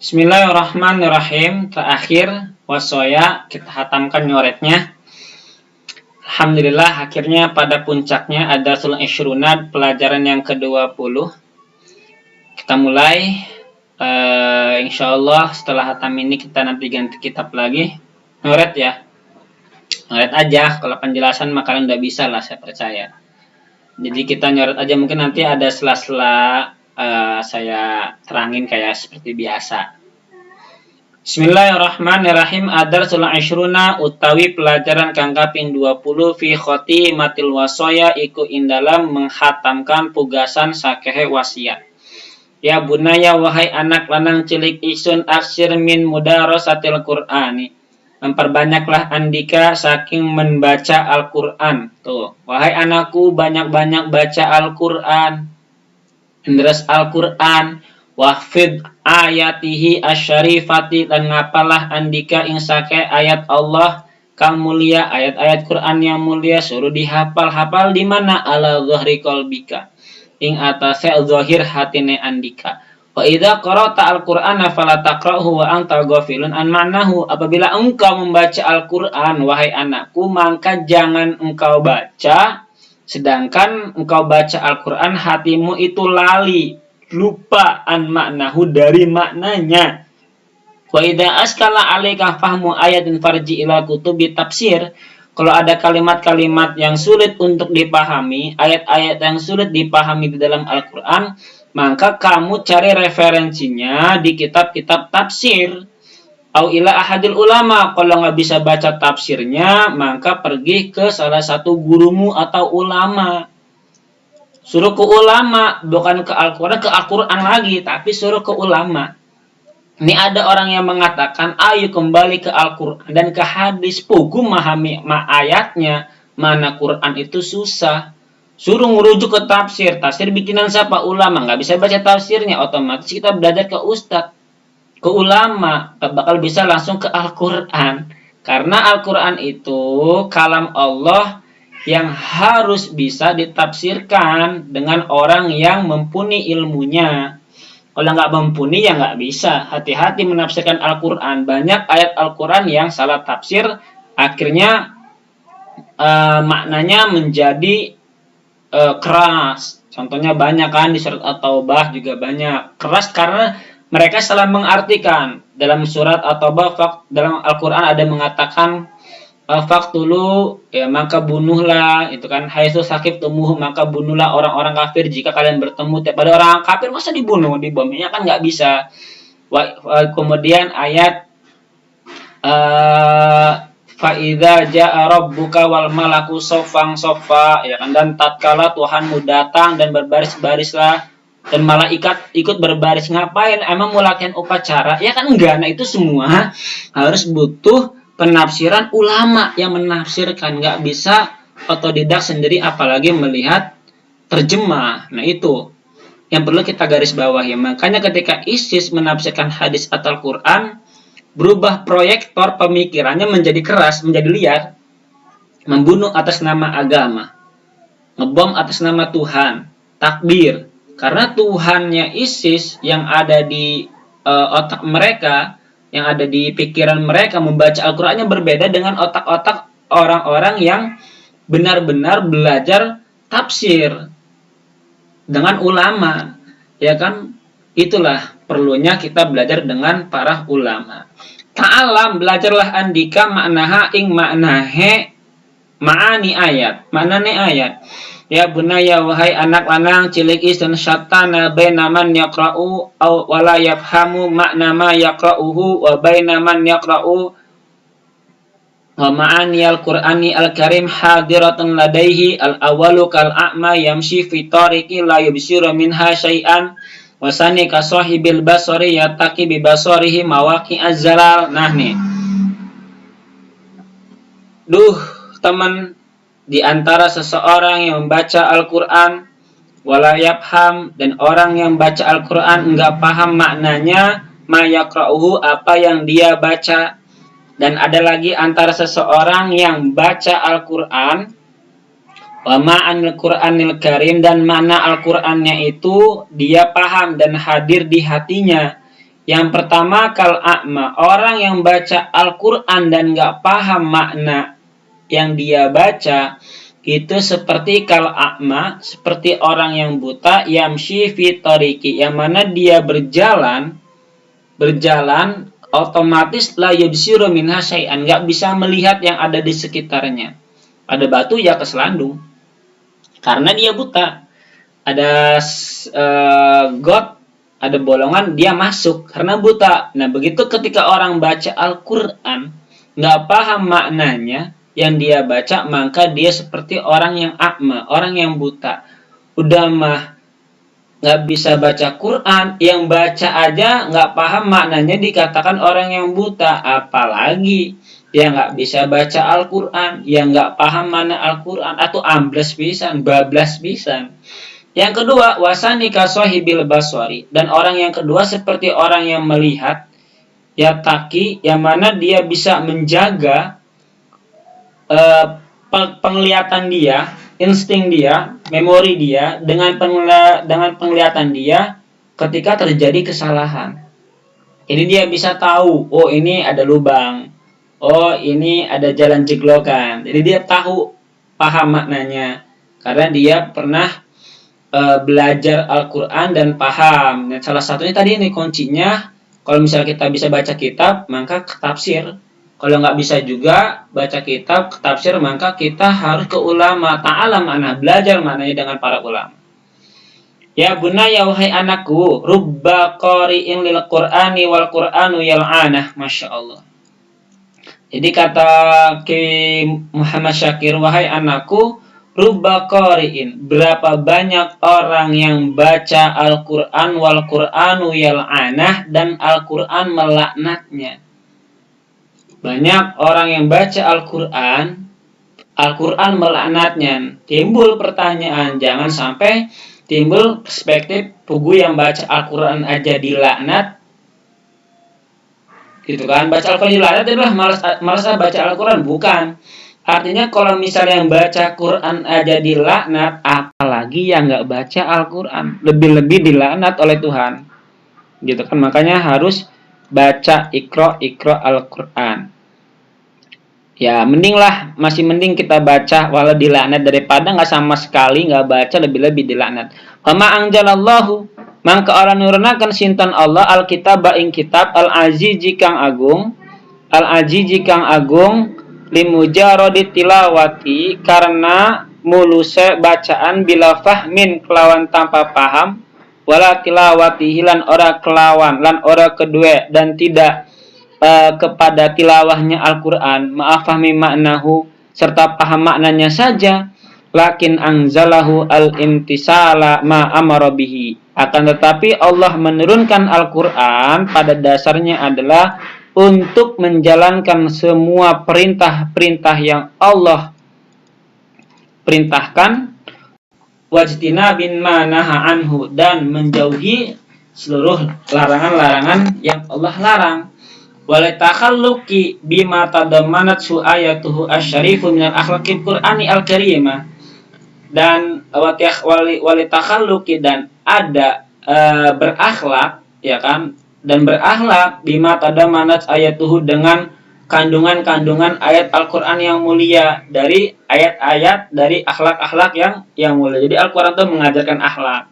Bismillahirrahmanirrahim. Terakhir wasoya kita hatamkan nyoretnya. Alhamdulillah akhirnya pada puncaknya ada Sul Ishruna, pelajaran yang ke-20. Kita mulai. Insyaallah setelah hatam ini kita nanti ganti kitab lagi. Nyoret ya. Nyoret aja. Kalau penjelasan mah kalian udah bisa lah, saya percaya. Jadi kita nyoret aja, mungkin nanti ada sela-sela saya terangin kayak seperti biasa. Bismillahirrahmanirrahim. Ad-darsul Ishruna utawi pelajaran kang kaping 20 fi khotimatil wasoya iku indalam menghatamkan pugasan sakehe wasiat. Ya bunaya wahai anak lanang cilik isun aksir min mudarasatil Qur'ani. Memperbanyaklah andika saking membaca Al-Qur'an. Tuh, wahai anakku banyak-banyak baca Al-Qur'an. Ndres Al-Qur'an, wahfid ayatihi asyarifati, dan ngapalah andika ing sake ayat Allah kang mulia, ayat-ayat Quran yang mulia suruh dihafal-hafal di mana ala zahri qalbika, ing atase zahir hatine andika. Wa idza qara'ta al-Qur'ana fala taqra'hu wa anta ghafilun an ma'nahu. Apabila engkau membaca Al-Qur'an wahai anakku, maka jangan engkau baca sedangkan engkau baca Al-Quran hatimu itu lali, lupa an maknahu dari maknanya. Wa idza askala alaika fahmu ayatin farji ila kutubi tafsir. Kalau ada kalimat-kalimat yang sulit untuk dipahami, ayat-ayat yang sulit dipahami di dalam Al-Quran, maka kamu cari referensinya di kitab-kitab tafsir. Au ila ahadil ulama, kalau nggak bisa baca tafsirnya, maka pergi ke salah satu gurumu atau ulama. Suruh ke ulama, bukan ke Al-Quran, lagi, tapi suruh ke ulama. Ini ada orang yang mengatakan, ayo kembali ke Al-Quran dan ke hadis, pugu memahami ayatnya, mana Quran itu susah. Suruh merujuk ke tafsir bikinan siapa? Ulama. Nggak bisa baca tafsirnya, otomatis kita belajar ke ustadz, ke ulama, bakal bisa langsung ke Al-Quran. Karena Al-Quran itu kalam Allah yang harus bisa ditafsirkan dengan orang yang mumpuni ilmunya. Kalau nggak mumpuni ya nggak bisa. Hati-hati menafsirkan Al-Quran. Banyak ayat Al-Quran yang salah tafsir, akhirnya maknanya menjadi keras. Contohnya banyak kan, di surat At-Taubah juga banyak. Keras karena mereka salah mengartikan. Dalam surat At-Taubah, dalam Al-Quran ada mengatakan faktulu, ya maka bunuhlah, itu kan, haitsu saqiftumuh, maka bunuhlah orang-orang kafir jika kalian bertemu. Pada orang kafir masa dibunuh, dibomnya kan nggak bisa. Kemudian ayat fa idza jaa rabbuka wal malaku saffan saffa, ya kan, dan tatkala Tuhanmu datang dan berbaris-barislah dan malaikat ikut berbaris. Ngapain? Emang mau latihan upacara? Ya kan enggak. Nah itu semua harus butuh penafsiran ulama yang menafsirkan. Nggak bisa otodidak sendiri, apalagi melihat terjemah. Nah itu yang perlu kita garis bawahi. Makanya ketika ISIS menafsirkan hadis atau Al-Quran, berubah proyektor pemikirannya menjadi keras, menjadi liar, membunuh atas nama agama, ngebom atas nama Tuhan, takbir. Karena Tuhannya ISIS yang ada di otak mereka, yang ada di pikiran mereka, membaca Al-Qurannya berbeda dengan otak-otak orang-orang yang benar-benar belajar tafsir dengan ulama. Ya kan? Itulah perlunya kita belajar dengan para ulama. Ta'alam, belajarlah andika maknaha ing maknahe ma'ani ayat. Maknane ayat. Ya bunaya wahai anak lanang cilik isun syatana baina man yaqra'u aw wala yafhamu makna ma yaqra'uhu wa baina man yaqra'u wa ma'ani al-Qur'ani al-Karim hadiratun ladaihi al-awwalu kal a'ma yamshi fi tariqi la yubsiru minha syai'an wa sani ka sahibil basari yataqi bi basarihi mawaqi az-zalal. Nah nih. Duh, teman, di antara seseorang yang membaca Al-Quran wala yafham, dan orang yang baca Al-Quran enggak paham maknanya, ma yaqra'uhu, apa yang dia baca. Dan ada lagi antara seseorang yang baca Al-Quran wa ma'anil Qur'anil Karim, dan mana Al-Qur'annya itu dia paham dan hadir di hatinya, Yang pertama, kal a'ma, orang yang baca Al-Quran dan nggak paham makna yang dia baca, itu seperti kal a'ma, seperti orang yang buta, yamshi fi tariqi, yang mana dia berjalan otomatis la yubsiru minha syai'an, nggak bisa melihat yang ada di sekitarnya. Ada batu ya keselandung, karena dia buta. Ada got, ada bolongan, dia masuk karena buta. Nah, begitu ketika orang baca Al-Quran, nggak paham maknanya yang dia baca, maka dia seperti orang yang a'ma, orang yang buta. Udah mah nggak bisa baca Quran, yang baca aja nggak paham maknanya dikatakan orang yang buta, apalagi yang nggak bisa baca Al-Quran, yang nggak paham mana Al-Quran, atau ambles pisan, bablas pisan. Yang kedua, wasani kasohibil baswari, dan orang yang kedua seperti orang yang melihat, ya taki, yang mana dia bisa menjaga penglihatan dia, insting dia, memori dia, dengan penglihatan dia ketika terjadi kesalahan. Jadi dia bisa tahu, oh ini ada lubang, oh ini ada jalan jeglokan. Jadi dia tahu, paham maknanya, karena dia pernah belajar Al-Quran dan paham. Dan salah satunya tadi ini kuncinya, kalau misalnya kita bisa baca kitab, maka ke tafsir. Kalau nggak bisa juga baca kitab, ke tafsir, maka kita harus ke ulama. Ta'alam mana, belajar maknanya dengan para ulama. Ya bunaya, wahai anakku, rubba qari'in lil Qur'ani wal Qur'anu yal'anah. Masya Allah. Jadi kata Ki Muhammad Syakir, wahai anakku, rubba qari'in, berapa banyak orang yang baca Al-Quran wal Qur'anu yal'anah, dan Al-Quran melaknatnya. Banyak orang yang baca Al-Quran melaknatnya. Timbul pertanyaan, jangan sampai timbul perspektif pugu yang baca Al-Quran aja dilaknat, gitu kan. Baca Al-Quran dilaknat adalah malas baca Al-Quran, bukan. Artinya kalau misalnya yang baca Quran aja dilaknat, apalagi yang nggak baca Al-Quran, lebih-lebih dilaknat oleh Tuhan, gitu kan. Makanya harus baca ikro Al-Quran. Ya masih mending kita baca walau dilaknat daripada nggak sama sekali nggak baca, lebih-lebih dilaknat. Kama anjalallahu, mangka orang nurunakan sintan Allah Alkitab ing kitab al-azizi kang agung, limujarodi tilawati, karena muluse bacaan, bila fahmin kelawan tanpa paham, wala tilawati hilan ora kelawan lan ora kedua, dan tidak kepada tilawahnya Al-Quran, ma'afahmi maknahu, serta paham maknanya saja, lakin anzalahu al-imtisala ma'amara bihi, akan tetapi Allah menurunkan Al-Quran pada dasarnya adalah untuk menjalankan semua perintah-perintah yang Allah perintahkan, wajtina bin manaha anhu, dan menjauhi seluruh larangan-larangan yang Allah larang. Walitakhalluqi bima tadammanat ayatuhu asyarifu minal akhlaqil qur'ani al-karimah, dan walitakhalluqi, dan ada berakhlak, ya kan, dan berakhlak bima tadammanat ayatuhu, dengan kandungan-kandungan ayat Al-Quran yang mulia, dari ayat-ayat dari akhlak-akhlak yang mulia. Jadi Al-Quran itu mengajarkan akhlak.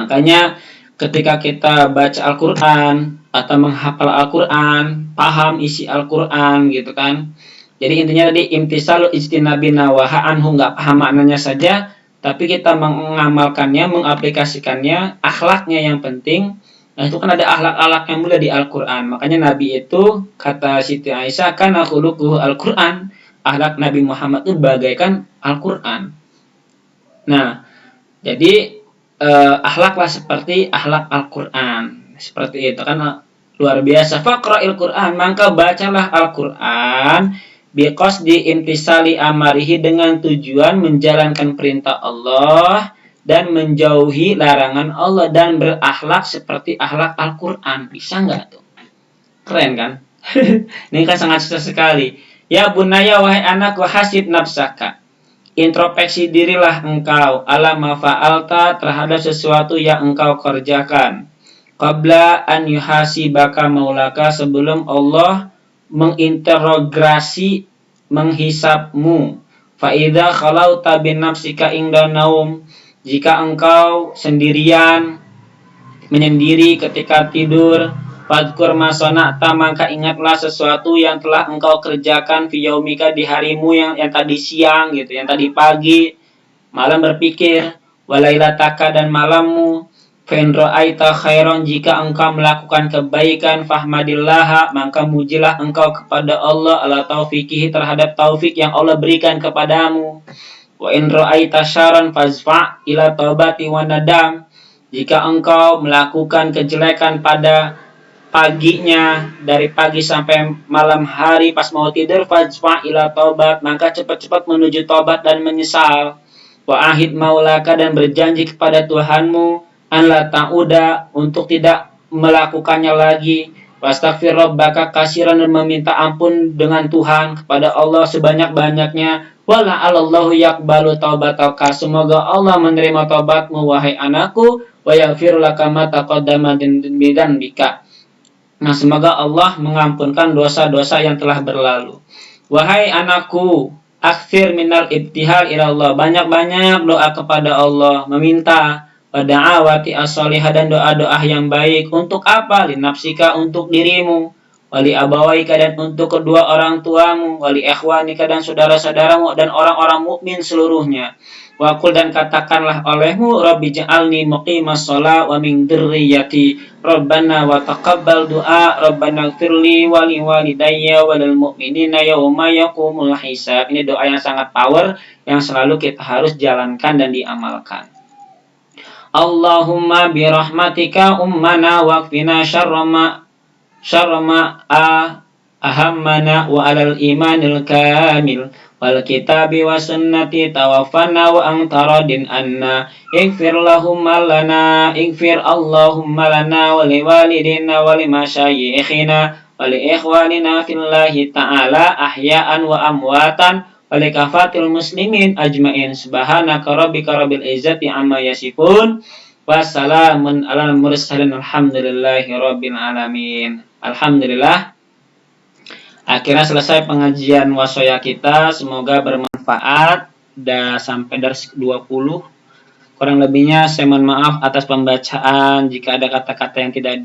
Makanya ketika kita baca Al-Quran atau menghafal Al-Quran, paham isi Al-Quran, gitu kan. Jadi intinya tadi imtisalu ijtinabina waha anhu, nggak paham maknanya saja, tapi kita mengamalkannya, mengaplikasikannya, akhlaknya yang penting. Nah, itu kan ada akhlak-akhlak yang mulia di Al-Quran. Makanya Nabi itu, kata Siti Aisyah, kana khuluquhu Al-Quran, akhlak Nabi Muhammad itu bagaikan Al-Quran. Nah, jadi akhlaklah seperti akhlak Al-Quran. Seperti itu kan luar biasa. Faqra'il Quran, maka bacalah Al-Quran biqasdi imtisali amarihi, dengan tujuan menjalankan perintah Allah dan menjauhi larangan Allah, dan berakhlak seperti akhlak Al-Quran. Bisa nggak tuh? Keren kan? Ini kan sangat susah sekali. Ya bunaya, wahai anak, wahasib nafsaka, introspeksi dirilah engkau, ala ma fa'alta, terhadap sesuatu yang engkau kerjakan, qabla an yuhasibaka maulaka, sebelum Allah menginterogasi, menghisapmu. Fa idza khalauta bin nafsika inda naum, jika engkau sendirian menyendiri ketika tidur, fadkur masona'ta, maka ingatlah sesuatu yang telah engkau kerjakan fi yaumika, di harimu yang tadi siang gitu, yang tadi pagi. Malam berpikir, walailataka, dan malammu. Fa'in ra'aita khairon, jika engkau melakukan kebaikan, fahmadillaha, maka mujilah engkau kepada Allah ala taufiqihi, terhadap taufik yang Allah berikan kepadamu. Wa in ra'aita syaran fazfa' ila taubati wa nadam, jika engkau melakukan kejelekan pada paginya, dari pagi sampai malam hari pas mau tidur, fazfa' ila taubat, maka cepat-cepat menuju taubat dan menyesal. Wa ahid maulaka, dan berjanji kepada Tuhanmu, an la ta'uda, untuk tidak melakukannya lagi. Wastaghfir rabbaka kasiran, dan meminta ampun dengan Tuhan kepada Allah sebanyak-banyaknya. Wala alallahu yakbalu taubataka, semoga Allah menerima taubatmu wahai anakku. Wa yaghfir laka ma taqaddama min dzambika, nah semoga Allah mengampunkan dosa-dosa yang telah berlalu. Wahai anakku, akthir minal ibtihal ilallah, banyak-banyak doa kepada Allah, meminta, wada'awati as-solihah, dan doa-doa yang baik. Untuk apa? Linafsika, untuk dirimu, wali abawaika, dan untuk kedua orang tuamu, wali ikhwanika, dan saudara-saudaramu, dan orang-orang mukmin seluruhnya. Wakul, dan katakanlah olehmu, Rabbi ja'alni muqimas sholat wa min dzurriyyati, Rabbana wa taqabbal du'a, Rabbana ighfirli wa li walidayya wa lil mu'minina yauma yaqumul hisab. Ini doa yang sangat power, yang selalu kita harus jalankan dan diamalkan. Allahumma birahmatika ummana waqfina syarrama ahammana wa alal imanil kamil wal kitabi wa sunnati tawaffana wa anta radin anna, ighfir lahumma lana, ighfir Allahumma lana wa liwalidina wa limasyayikhina wa li ikhwanina fillahi ta'ala ahya'an wa amwatan wa li kafatil muslimin ajmain. Subhanaka rabbika rabbil izzati amma yasifun, wassalamun alal mursalin, alhamdulillahi rabbil alamin. Alhamdulillah, akhirnya selesai pengajian wasoya kita. Semoga bermanfaat. Dan sampai dars 20. Kurang lebihnya saya mohon maaf atas pembacaan jika ada kata-kata yang tidak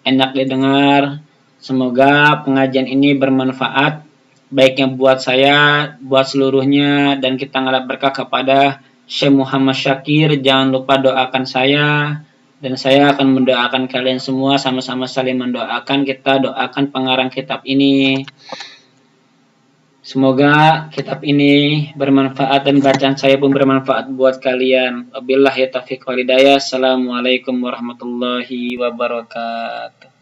enak didengar. Semoga pengajian ini bermanfaat, baiknya buat saya, buat seluruhnya, dan kita ngarap berkah kepada Syekh Muhammad Syakir. Jangan lupa doakan saya, dan saya akan mendoakan kalian semua, sama-sama saling mendoakan. Kita doakan pengarang kitab ini. Semoga kitab ini bermanfaat dan bacaan saya pun bermanfaat buat kalian. Wabillahi taufiq wal hidayah. Assalamualaikum warahmatullahi wabarakatuh.